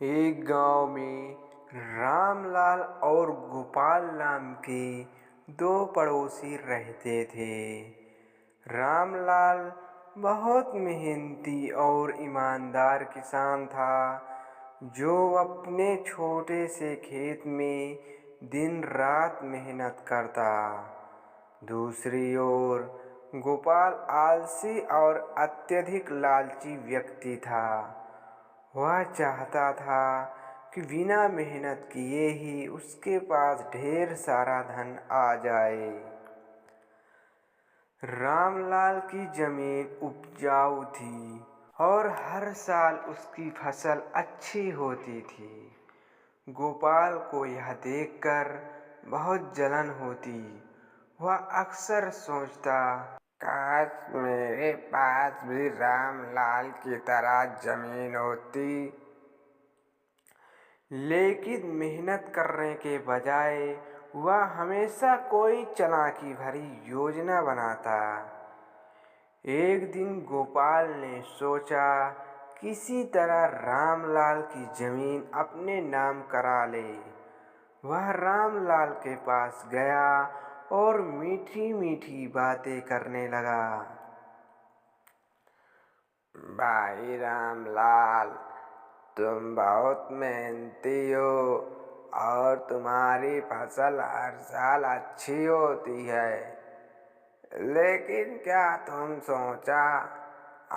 एक गांव में रामलाल और गोपाल नाम के दो पड़ोसी रहते थे। रामलाल बहुत मेहनती और ईमानदार किसान था, जो अपने छोटे से खेत में दिन रात मेहनत करता। दूसरी ओर गोपाल आलसी और अत्यधिक लालची व्यक्ति था। वह चाहता था कि बिना मेहनत किए ही उसके पास ढेर सारा धन आ जाए। रामलाल की जमीन उपजाऊ थी और हर साल उसकी फसल अच्छी होती थी। गोपाल को यह देखकर बहुत जलन होती। वह अक्सर सोचता, काश मेरे पास भी रामलाल की तरह जमीन होती। लेकिन मेहनत करने के बजाय वह हमेशा कोई चालाकी भरी योजना बनाता। एक दिन गोपाल ने सोचा, किसी तरह रामलाल की जमीन अपने नाम करा ले। वह रामलाल के पास गया और मीठी मीठी बातें करने लगा। भाई रामलाल, तुम बहुत मेहनती हो और तुम्हारी फसल हर साल अच्छी होती है। लेकिन क्या तुम सोचा,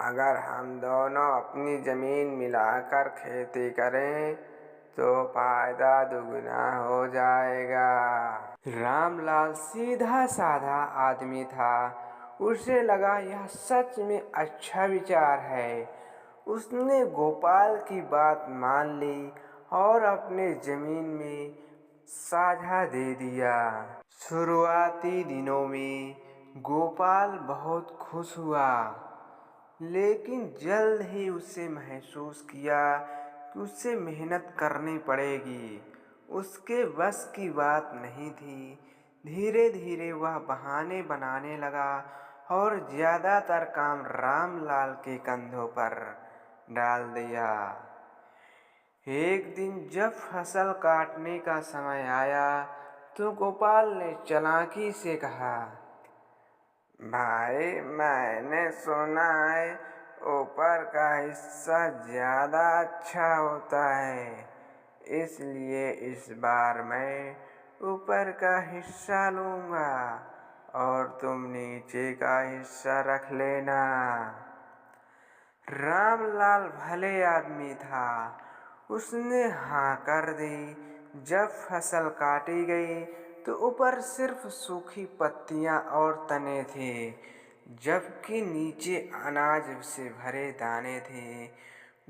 अगर हम दोनों अपनी जमीन मिलाकर खेती करें तो फायदा दुगना हो जाएगा। रामलाल सीधा साधा आदमी था। उसे लगा यह सच में अच्छा विचार है। उसने गोपाल की बात मान ली और अपने जमीन में साझा दे दिया। शुरुआती दिनों में गोपाल बहुत खुश हुआ, लेकिन जल्द ही उसे महसूस किया कि उसे मेहनत करनी पड़ेगी। उसके बस की बात नहीं थी। धीरे धीरे वह बहाने बनाने लगा और ज़्यादातर काम रामलाल के कंधों पर डाल दिया। एक दिन जब फसल काटने का समय आया तो गोपाल ने चालाकी से कहा, भाई मैंने सुना है ऊपर का हिस्सा ज़्यादा अच्छा होता है, इसलिए इस बार मैं ऊपर का हिस्सा लूँगा और तुम नीचे का हिस्सा रख लेना। रामलाल भले आदमी था। उसने हाँ कर दी। जब फसल काटी गई तो ऊपर सिर्फ सूखी पत्तियां और तने थे, जबकि नीचे अनाज से भरे दाने थे।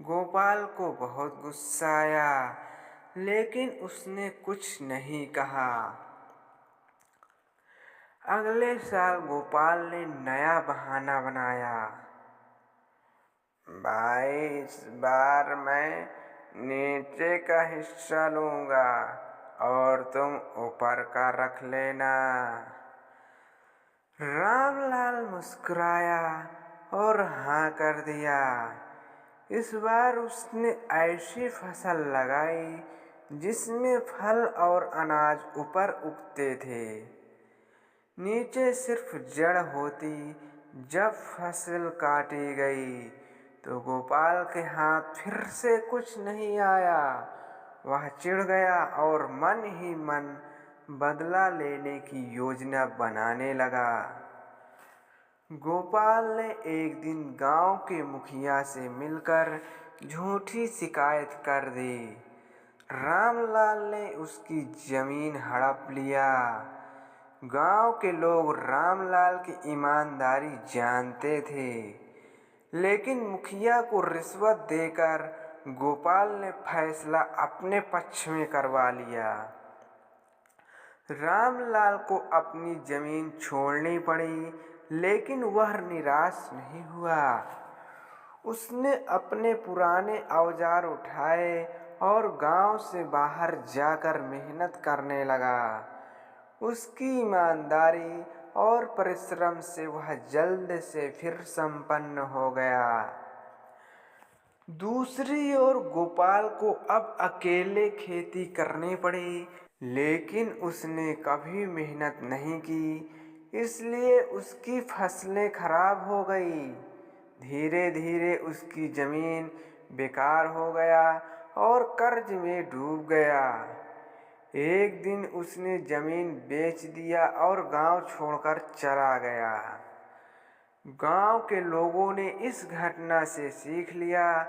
गोपाल को बहुत गुस्सा आया, लेकिन उसने कुछ नहीं कहा। अगले साल गोपाल ने नया बहाना बनाया, भाई इस बार मैं नीचे का हिस्सा लूँगा और तुम ऊपर का रख लेना। रामलाल मुस्कुराया और हाँ कर दिया। इस बार उसने ऐसी फसल लगाई जिसमें फल और अनाज ऊपर उगते थे, नीचे सिर्फ जड़ होती। जब फसल काटी गई तो गोपाल के हाथ फिर से कुछ नहीं आया। वह चिढ़ गया और मन ही मन बदला लेने की योजना बनाने लगा। गोपाल ने एक दिन गांव के मुखिया से मिलकर झूठी शिकायत कर दी। रामलाल ने उसकी जमीन हड़प लिया। गांव के लोग रामलाल की ईमानदारी जानते थे, लेकिन मुखिया को रिश्वत देकर गोपाल ने फैसला अपने पक्ष में करवा लिया। रामलाल को अपनी जमीन छोड़नी पड़ी, लेकिन वह निराश नहीं हुआ। उसने अपने पुराने औजार उठाए और गांव से बाहर जाकर मेहनत करने लगा। उसकी ईमानदारी और परिश्रम से वह जल्द से फिर संपन्न हो गया। दूसरी ओर गोपाल को अब अकेले खेती करनी पड़ी, लेकिन उसने कभी मेहनत नहीं की, इसलिए उसकी फसलें खराब हो गई। धीरे धीरे उसकी जमीन बेकार हो गया और कर्ज में डूब गया। एक दिन उसने जमीन बेच दिया और गांव छोड़कर चला गया। गांव के लोगों ने इस घटना से सीख लिया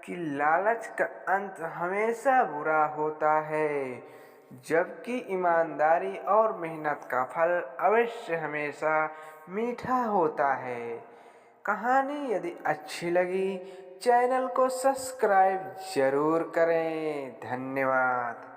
कि लालच का अंत हमेशा बुरा होता है, जबकि ईमानदारी और मेहनत का फल अवश्य हमेशा मीठा होता है। कहानी यदि अच्छी लगी, चैनल को सब्सक्राइब जरूर करें। धन्यवाद।